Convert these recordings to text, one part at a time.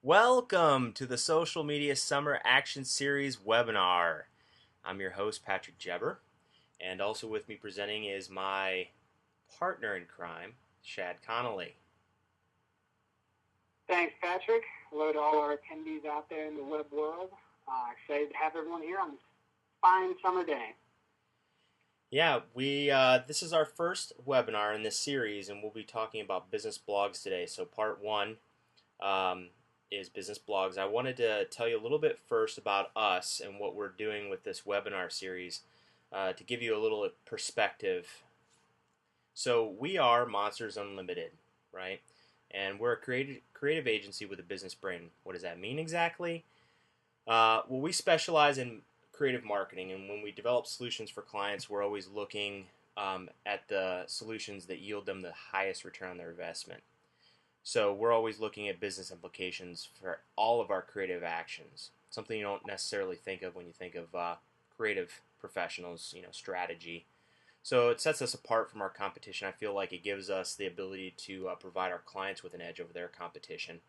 Welcome to the Social Media Summer Action Series webinar. I'm your host, Patrick Jeber, and also with me presenting is my partner in crime, Shad Connolly. Thanks, Patrick. Hello to all our attendees out there in the web world. Excited to have everyone here on this fine summer day. Yeah, this is our first webinar in this series, and we'll be talking about business blogs today. So part one is business blogs. I wanted to tell you a little bit first about us and what we're doing with this webinar series to give you a little perspective. So we are Monsters Unlimited, right? And we're a creative agency with a business brain. What does that mean exactly? Well, we specialize in creative marketing, and when we develop solutions for clients, we're always looking at the solutions that yield them the highest return on their investment. So we're always looking at business implications for all of our creative actions. Something you don't necessarily think of when you think of creative professionals, strategy. So it sets us apart from our competition. I feel like it gives us the ability to provide our clients with an edge over their competition.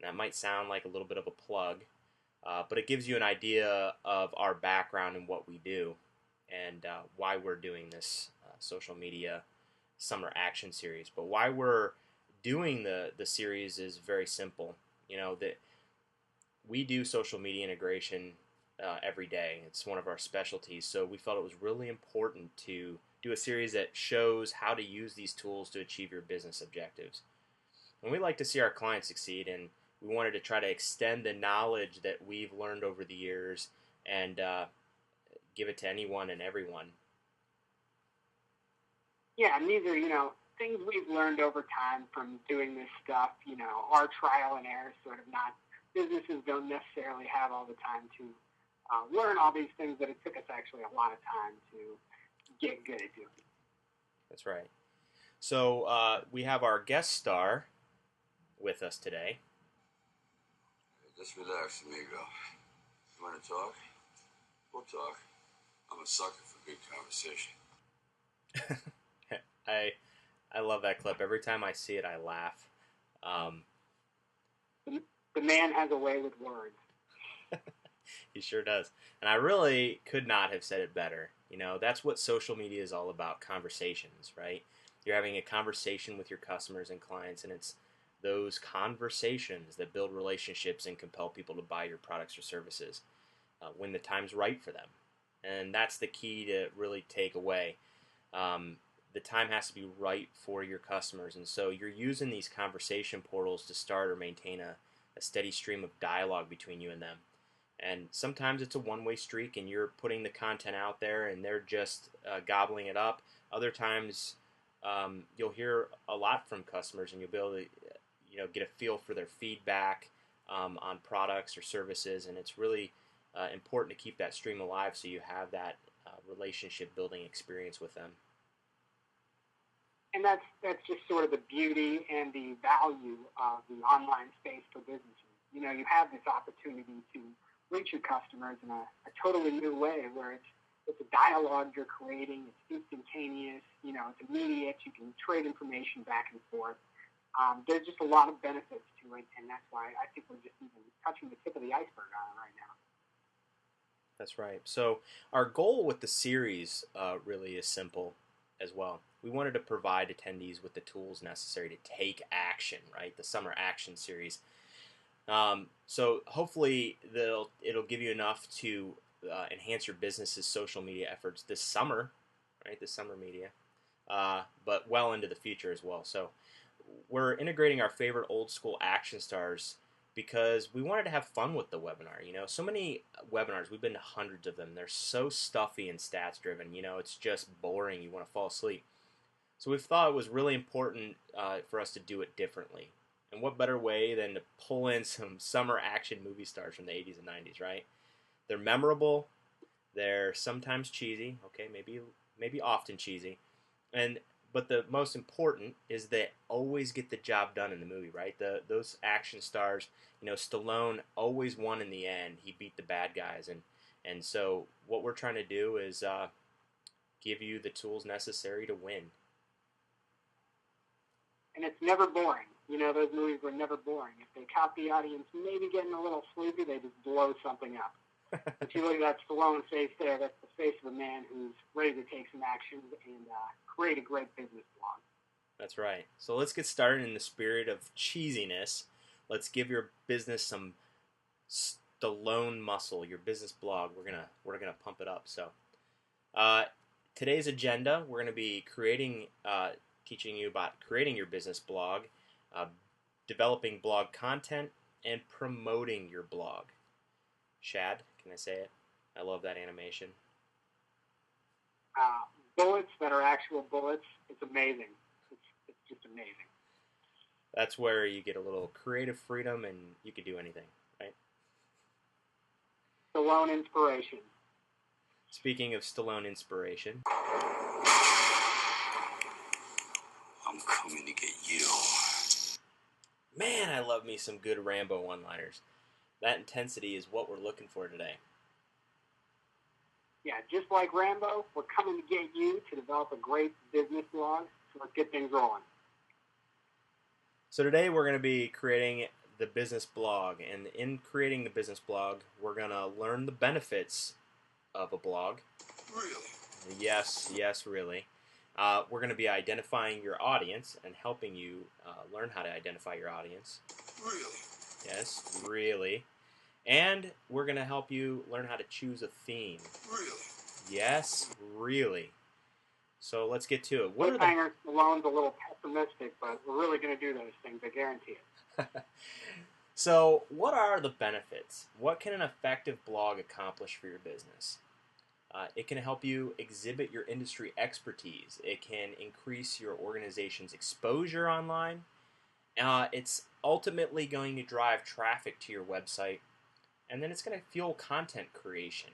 And that might sound like a little bit of a plug, but it gives you an idea of our background and what we do and why we're doing this social media summer action series. But why we're doing the series is very simple. That we do social media integration every day. It's one of our specialties. So we felt it was really important to do a series that shows how to use these tools to achieve your business objectives. And we like to see our clients succeed, and we wanted to try to extend the knowledge that we've learned over the years and give it to anyone and everyone. Yeah, and these are, things we've learned over time from doing this stuff, our trial and error sort of not. Businesses don't necessarily have all the time to learn all these things, but it took us actually a lot of time to get good at doing. That's right. So we have our guest star with us today. Just relax, amigo. You want to talk? We'll talk. I'm a sucker for good conversation. I love that clip. Every time I see it, I laugh. The man has a way with words. He sure does. And I really could not have said it better. That's what social media is all about, conversations, right? You're having a conversation with your customers and clients, and it's those conversations that build relationships and compel people to buy your products or services when the time's right for them. And that's the key to really take away. The time has to be right for your customers. And so you're using these conversation portals to start or maintain a steady stream of dialogue between you and them. And sometimes it's a one-way streak and you're putting the content out there and they're just gobbling it up. Other times you'll hear a lot from customers and you'll be able to get a feel for their feedback on products or services. And it's really important to keep that stream alive so you have that relationship building experience with them. And that's just sort of the beauty and the value of the online space for businesses. You have this opportunity to reach your customers in a totally new way where it's a dialogue you're creating, it's instantaneous, it's immediate, you can trade information back and forth. There's just a lot of benefits to it, and that's why I think we're just even touching the tip of the iceberg on it right now. That's right. So our goal with the series really is simple as well. We wanted to provide attendees with the tools necessary to take action, right? The Summer Action Series. So hopefully it'll give you enough to enhance your business's social media efforts this summer, right? This summer media, but well into the future as well. So we're integrating our favorite old school action stars because we wanted to have fun with the webinar. So many webinars, we've been to hundreds of them. They're so stuffy and stats driven. It's just boring. You want to fall asleep. So we thought it was really important for us to do it differently. And what better way than to pull in some summer action movie stars from the 80s and 90s, right? They're memorable. They're sometimes cheesy. Okay, maybe often cheesy. But the most important is they always get the job done in the movie, right? Those action stars, Stallone always won in the end. He beat the bad guys. And so what we're trying to do is give you the tools necessary to win. And it's never boring. Those movies were never boring. If they caught the audience maybe getting a little sleepy, they just blow something up. If you look at that Stallone face there, that's the face of a man who's ready to take some action and create a great business blog. That's right. So let's get started in the spirit of cheesiness. Let's give your business some Stallone muscle. Your business blog. We're gonna pump it up. So today's agenda, we're gonna be teaching you about creating your business blog, developing blog content, and promoting your blog. Shad, can I say it? I love that animation. Bullets that are actual bullets. It's amazing. It's just amazing. That's where you get a little creative freedom and you can do anything, right? Stallone inspiration. Speaking of Stallone inspiration. I'm coming to get you. Man, I love me some good Rambo one-liners. That intensity is what we're looking for today. Yeah, just like Rambo, we're coming to get you to develop a great business blog. So let's get things rolling. So today we're going to be creating the business blog. And in creating the business blog, we're going to learn the benefits of a blog. Really? Yes, really. We're going to be identifying your audience and helping you learn how to identify your audience. Really? Yes, really. And we're going to help you learn how to choose a theme. Really? Yes, really. So let's get to it. Cliffhanger Stallone's a little pessimistic, but we're really going to do those things, I guarantee it. So what are the benefits? What can an effective blog accomplish for your business? It can help you exhibit your industry expertise. It can increase your organization's exposure online. It's ultimately going to drive traffic to your website, and then it's going to fuel content creation.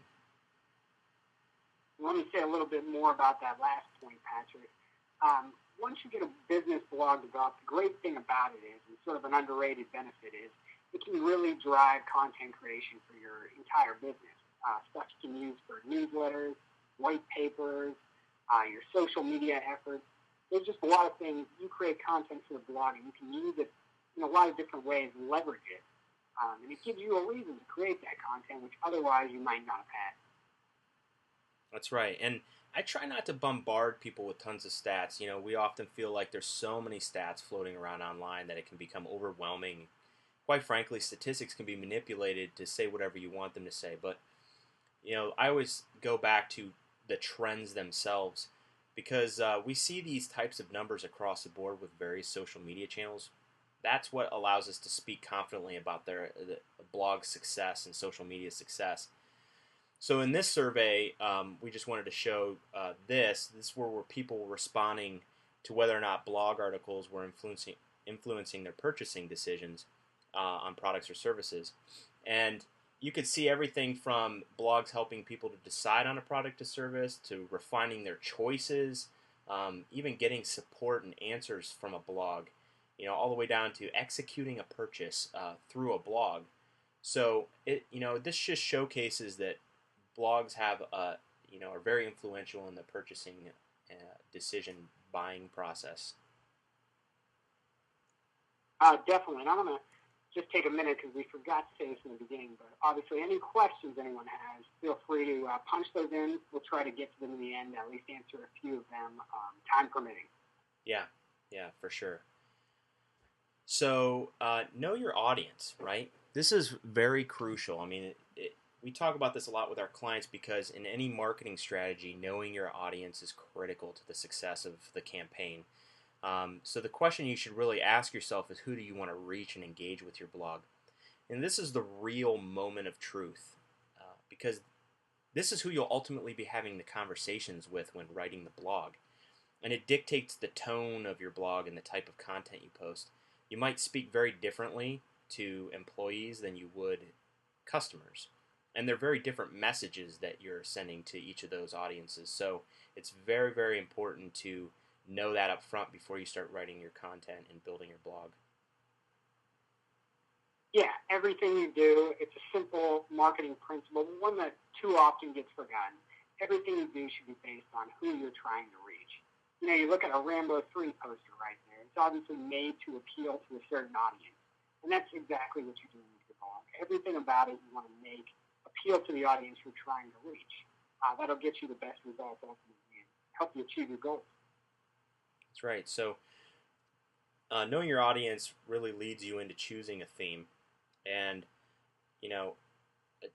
Let me say a little bit more about that last point, Patrick. Once you get a business blog developed, the great thing about it is, and sort of an underrated benefit is, it can really drive content creation for your entire business. Stuff you can use for newsletters, white papers, your social media efforts. There's just a lot of things. You create content for the blog, and you can use it in a lot of different ways and leverage it. And it gives you a reason to create that content, which otherwise you might not have had. That's right. And I try not to bombard people with tons of stats. We often feel like there's so many stats floating around online that it can become overwhelming. Quite frankly, statistics can be manipulated to say whatever you want them to say. But, I always go back to the trends themselves because we see these types of numbers across the board with various social media channels. That's what allows us to speak confidently about the blog success and social media success. So in this survey, we just wanted to show this. This were people were responding to whether or not blog articles were influencing their purchasing decisions on products or services. And you could see everything from blogs helping people to decide on a product or service to refining their choices, even getting support and answers from a blog, all the way down to executing a purchase through a blog. So this just showcases that blogs have are very influential in the purchasing decision buying process. Definitely. And I'm going to just take a minute because we forgot to say this in the beginning, but obviously any questions anyone has, feel free to punch those in. We'll try to get to them in the end, at least answer a few of them, time permitting. Yeah, for sure. So know your audience, right? This is very crucial. I mean, we talk about this a lot with our clients because in any marketing strategy, knowing your audience is critical to the success of the campaign. So the question you should really ask yourself is, who do you want to reach and engage with your blog? And this is the real moment of truth because this is who you'll ultimately be having the conversations with when writing the blog. And it dictates the tone of your blog and the type of content you post. You might speak very differently to employees than you would customers. And they're very different messages that you're sending to each of those audiences. So it's very, very important to know that up front before you start writing your content and building your blog. Yeah, everything you do, it's a simple marketing principle, one that too often gets forgotten. Everything you do should be based on who you're trying to reach. You look at a Rambo 3 poster right there. It's obviously made to appeal to a certain audience. And that's exactly what you're doing with your blog. Everything about it you want to make appeal to the audience you're trying to reach. That'll get you the best results ultimately and help you achieve your goals. That's right. So knowing your audience really leads you into choosing a theme. And,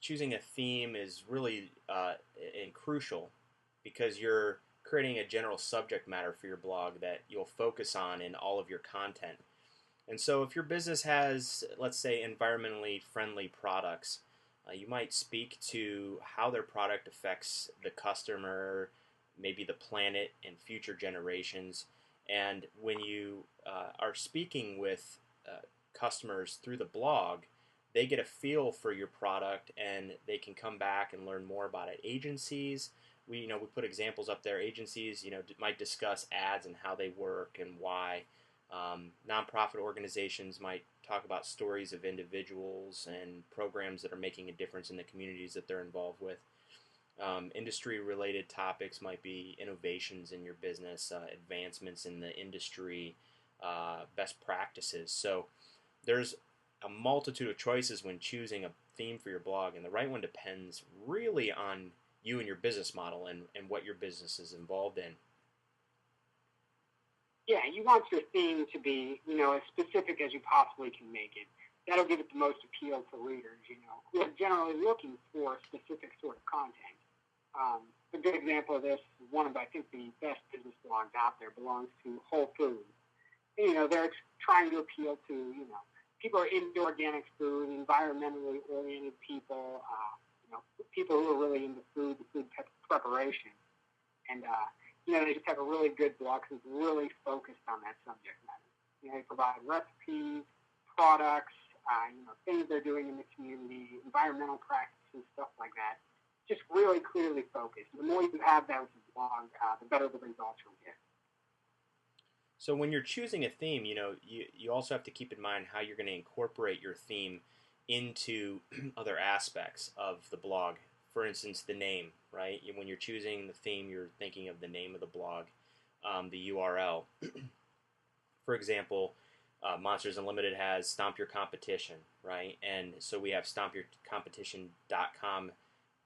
choosing a theme is really and crucial because you're creating a general subject matter for your blog that you'll focus on in all of your content. And so if your business has, let's say, environmentally friendly products, you might speak to how their product affects the customer, maybe the planet, and future generations. And when you are speaking with customers through the blog, they get a feel for your product and they can come back and learn more about it. Agencies, we put examples up there. Agencies, might discuss ads and how they work and why. Nonprofit organizations might talk about stories of individuals and programs that are making a difference in the communities that they're involved with. Industry-related topics might be innovations in your business, advancements in the industry, best practices. So there's a multitude of choices when choosing a theme for your blog, and the right one depends really on you and your business model and what your business is involved in. Yeah, you want your theme to be, as specific as you possibly can make it. That'll give it the most appeal to readers, who are generally looking for specific sort of content. A good example of this, one of, I think, the best business blogs out there belongs to Whole Foods. They're trying to appeal to, people who are into organic food, environmentally oriented people, people who are really into food, the food preparation. And, they just have a really good blog that's really focused on that subject matter. They provide recipes, products, things they're doing in the community, environmental practices, stuff like that. Just really clearly focused. The more you have that with your blog, the better the results you'll get. So when you're choosing a theme, you also have to keep in mind how you're going to incorporate your theme into other aspects of the blog. For instance, the name, right? When you're choosing the theme, you're thinking of the name of the blog, the URL. For example, Monsters Unlimited has Stomp Your Competition, right? And so we have stompyourcompetition.com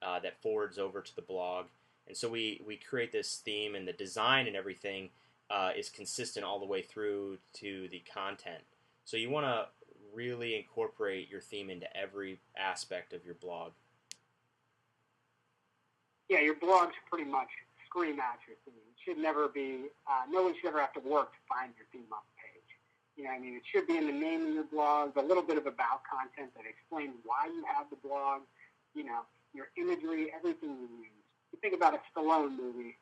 that forwards over to the blog. And so we create this theme, and the design and everything is consistent all the way through to the content. So you want to really incorporate your theme into every aspect of your blog. Yeah, your blogs pretty much scream out your theme. It should never be, no one should ever have to work to find your theme on the page. It should be in the name of your blog, a little bit of about content that explains why you have the blog, your imagery, everything you use. You think about a Stallone movie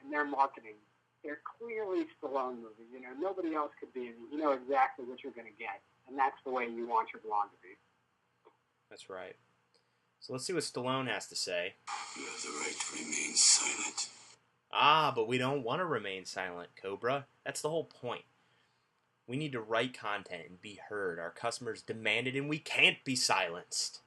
and their marketing. They're clearly Stallone movies. Nobody else could be in it. You know exactly what you're going to get, and that's the way you want your blog to be. That's right. So let's see what Stallone has to say. You have the right to remain silent. But we don't want to remain silent, Cobra. That's the whole point. We need to write content and be heard. Our customers demand it, and we can't be silenced.